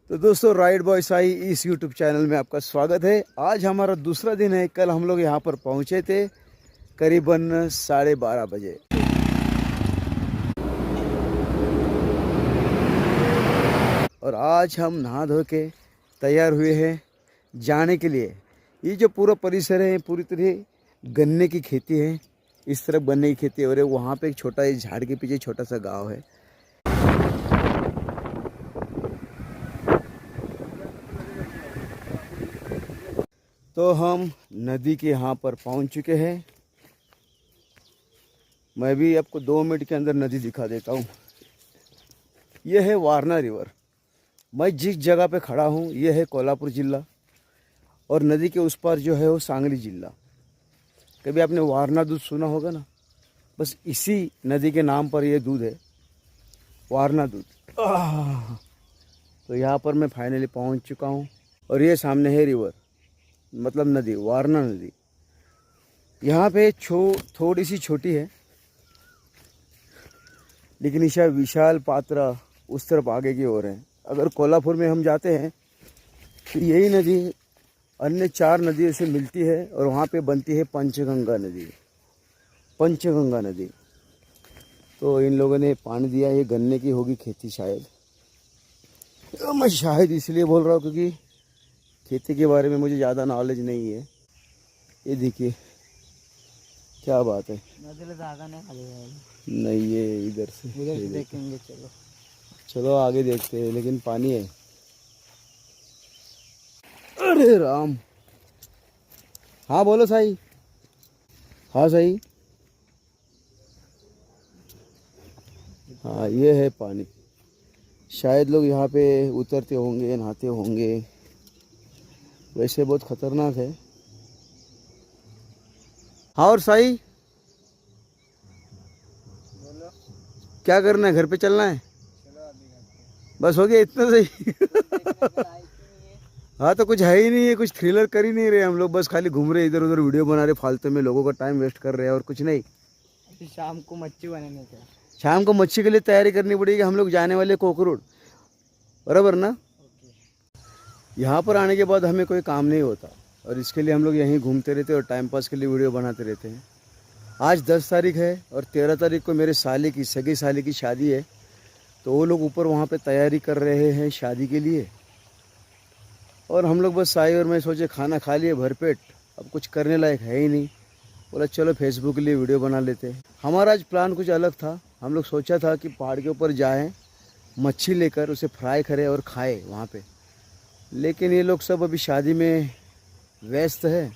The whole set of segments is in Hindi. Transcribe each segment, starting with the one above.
तो दोस्तों राइड बॉय साई इस यूट्यूब चैनल में आपका स्वागत है। आज हमारा दूसरा दिन है। कल हम लोग यहाँ पर पहुँचे थे करीबन 12:30 बजे। और आज हम नहा धो के तैयार हुए हैं जाने के लिए। ये जो पूरा परिसर है पूरी तरह गन्ने की खेती है। इस तरफ गन्ने की खेती हो रही है। वहाँ पे एक छोटा इस झाड़ के पीछे छोटा सा गाँव है। तो हम नदी के यहाँ पर पहुँच चुके हैं। मैं भी आपको 2 मिनट के अंदर नदी दिखा देता हूँ। यह है वारणा रिवर। मैं जिस जगह पे खड़ा हूँ यह है कोल्हापुर जिला और नदी के उस पार जो है वो सांगली जिला। कभी आपने वारणा दूध सुना होगा ना, बस इसी नदी के नाम पर यह दूध है, वारणा दूध। तो यहाँ पर मैं फाइनली पहुँच चुका हूँ और ये सामने है रिवर, मतलब नदी, वारणा नदी। यहाँ पे थोड़ी सी छोटी है, लेकिन इसका विशाल पात्र उस तरफ आगे की ओर है। अगर कोल्हापुर में हम जाते हैं तो यही नदी अन्य 4 नदियों से मिलती है और वहाँ पे बनती है पंचगंगा नदी। पंचगंगा नदी। तो इन लोगों ने पानी दिया, ये गन्ने की होगी खेती शायद। तो मैं शायद इसलिए बोल रहा हूँ क्योंकि खेती के बारे में मुझे ज़्यादा नॉलेज नहीं है। ये देखिए क्या बात है। नहीं, ये इधर से देखेंगे। चलो आगे देखते हैं, लेकिन पानी है। अरे राम। हाँ बोलो साई। हाँ साई। हाँ ये है पानी। शायद लोग यहाँ पे उतरते होंगे, नहाते होंगे। वैसे बहुत खतरनाक है। हाँ और साई, क्या करना है? घर पे चलना है? बस हो गया इतना सही। हाँ तो कुछ है ही नहीं है, कुछ थ्रिलर कर ही नहीं रहे हम लोग। बस खाली घूम रहे इधर उधर, वीडियो बना रहे फालतू में, लोगों का टाइम वेस्ट कर रहे हैं और कुछ नहीं। शाम को मच्छी बनाने का, शाम को मच्छी के लिए तैयारी करनी पड़ेगी। हम लोग जाने वाले कोकरोड, बराबर ना? यहाँ पर आने के बाद हमें कोई काम नहीं होता और इसके लिए हम लोग यहीं घूमते रहते और टाइम पास के लिए वीडियो बनाते रहते हैं। आज 10 तारीख है और 13 तारीख को मेरे साले की, सगी साले की शादी है। तो वो लोग ऊपर वहाँ पे तैयारी कर रहे हैं शादी के लिए। और हम लोग बस साई और मैं सोचे खाना खा लिए भरपेट, अब कुछ करने लायक है ही नहीं। बोला चलो फेसबुक के लिए वीडियो बना लेते हैं। हमारा आज प्लान कुछ अलग था। हम लोग सोचा था कि पहाड़ के ऊपर जाएं, मच्छी लेकर उसे फ्राई करें और खाएं वहाँ पे। लेकिन ये लोग सब अभी शादी में व्यस्त है,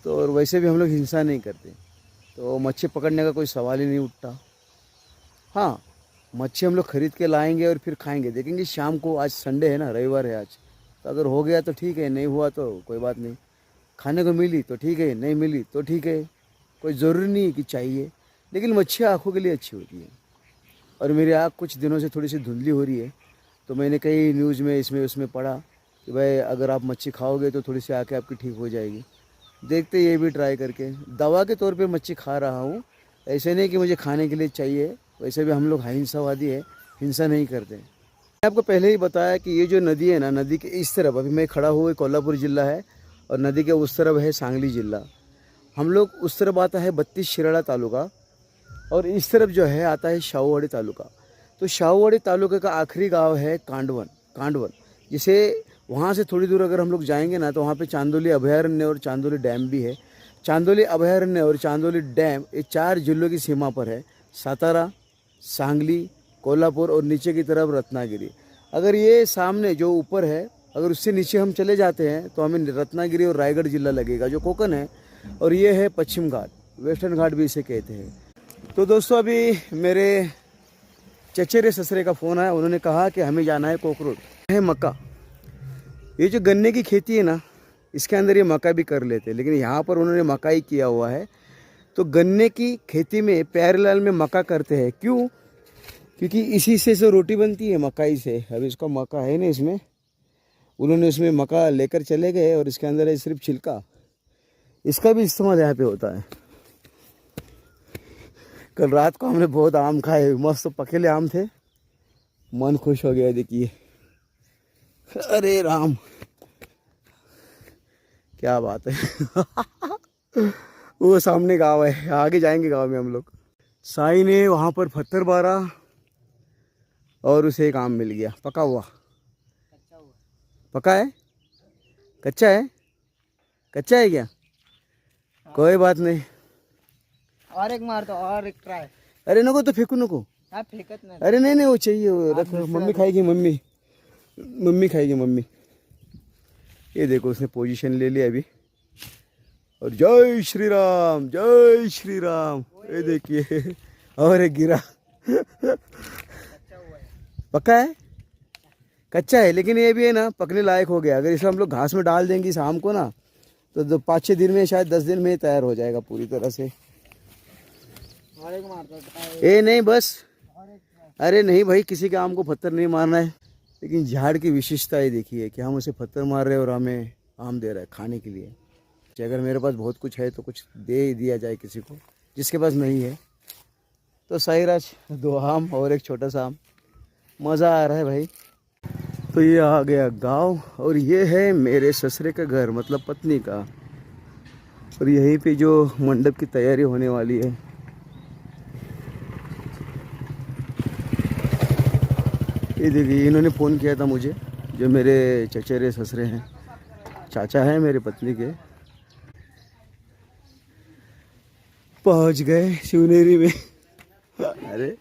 तो और वैसे भी हम लोग हिंसा नहीं करते, तो मच्छी पकड़ने का कोई सवाल ही नहीं उठता। हाँ, मच्छी हम लोग खरीद के लाएंगे और फिर खाएंगे, देखेंगे शाम को। आज संडे है ना, रविवार है आज। तो अगर हो गया तो ठीक है, नहीं हुआ तो कोई बात नहीं। खाने को मिली तो ठीक है, नहीं मिली तो ठीक है। कोई ज़रूरी नहीं है कि चाहिए, लेकिन मच्छी आँखों के लिए अच्छी होती है। और मेरी आँख कुछ दिनों से थोड़ी सी धुंधली हो रही है, तो मैंने कई न्यूज़ में इसमें उसमें पढ़ा कि भाई अगर आप मच्छी खाओगे तो थोड़ी सी आँखें आपकी ठीक हो जाएगी। देखते ये भी ट्राई करके। दवा के तौर पे मच्छी खा रहा हूँ, ऐसे नहीं कि मुझे खाने के लिए चाहिए। वैसे भी हम लोग अहिंसावादी है, हिंसा नहीं करते। मैंने आपको पहले ही बताया कि ये जो नदी है ना, नदी के इस तरफ अभी मैं खड़ा हुआ कोल्हापुर ज़िला है और नदी के उस तरफ है सांगली ज़िला। हम लोग उस तरफ आता है 32 शिराळा तालुका और इस तरफ जो है आता है शाहूवाड़ी तालुका। तो शाहूवाड़ी तालुके का आखिरी गांव है कांडवन, जिसे वहाँ से थोड़ी दूर अगर हम लोग जाएंगे ना तो वहाँ पे चांदोली अभयारण्य और चांदोली डैम भी है। चांदोली अभयारण्य और चांदोली डैम ये 4 जिलों की सीमा पर है। सातारा, सांगली, कोल्हापुर और नीचे की तरफ रत्नागिरी। अगर ये सामने जो ऊपर है, अगर उससे नीचे हम चले जाते हैं तो हमें रत्नागिरी और रायगढ़ जिला लगेगा, जो कोकण है। और ये है पश्चिम घाट, वेस्टर्न घाट भी इसे कहते हैं। तो दोस्तों अभी मेरे चचेरे ससुरे का फ़ोन आया। उन्होंने कहा कि हमें जाना है कोकरोड, है मक्का। ये जो गन्ने की खेती है ना, इसके अंदर ये मक्का भी कर लेते हैं, लेकिन यहाँ पर उन्होंने मक्का ही किया हुआ है। तो गन्ने की खेती में पैरेलल में मक्का करते हैं। क्यों? क्योंकि इसी से रोटी बनती है, मकाई से। अब इसका मक्का है ना, इसमें उन्होंने इसमें मक्का लेकर चले गए और इसके अंदर है सिर्फ छिलका। इसका भी इस्तेमाल यहाँ पे होता है। कल रात को हमने बहुत आम खाए, मस्त पकेले आम थे, मन खुश हो गया। देखिए अरे राम, क्या बात है। वो सामने गांव है, आगे जाएंगे गांव में हम लोग। साई ने वहाँ पर पत्थर मारा और उसे एक आम मिल गया, पका हुआ। पका है, कच्चा है? कच्चा है क्या? कोई बात नहीं। और एक मार दो, और एक ट्राई। अरे नको तो फेंकू नको। हाँ फेंकत नहीं। अरे नहीं नहीं, वो चाहिए, वो रख, मम्मी खाएगी, मम्मी खाएगी मम्मी। ये देखो उसने पोजीशन ले लिया अभी। और जय श्री राम, जय श्री राम। ये देखिए, और एक गिरा। पक्का है? कच्चा है, लेकिन ये भी है ना, पकने लायक हो गया। अगर इसे हम लोग घास में डाल देंगे शाम को ना, तो 5-6 दिन में, शायद 10 दिन में तैयार हो जाएगा पूरी तरह से। और एक मार दो। ए नहीं बस। अरे नहीं भाई, किसी के आम को पत्थर नहीं मारना है। लेकिन झाड़ की विशेषता ये देखिए कि हम उसे पत्थर मार रहे हैं और हमें आम दे रहा है खाने के लिए। अगर मेरे पास बहुत कुछ है तो कुछ दे ही दिया जाए किसी को, जिसके पास नहीं है। तो साईराज 2 आम और एक छोटा सा आम, मज़ा आ रहा है भाई। तो ये आ गया गांव, और ये है मेरे ससुरे का घर, मतलब पत्नी का। और यहीं पे जो मंडप की तैयारी होने वाली है। ये देखिए, इन्होंने फ़ोन किया था मुझे, जो मेरे चचेरे ससुरे हैं, चाचा हैं मेरे पत्नी के। पहुंच गए शिवनेरी में। अरे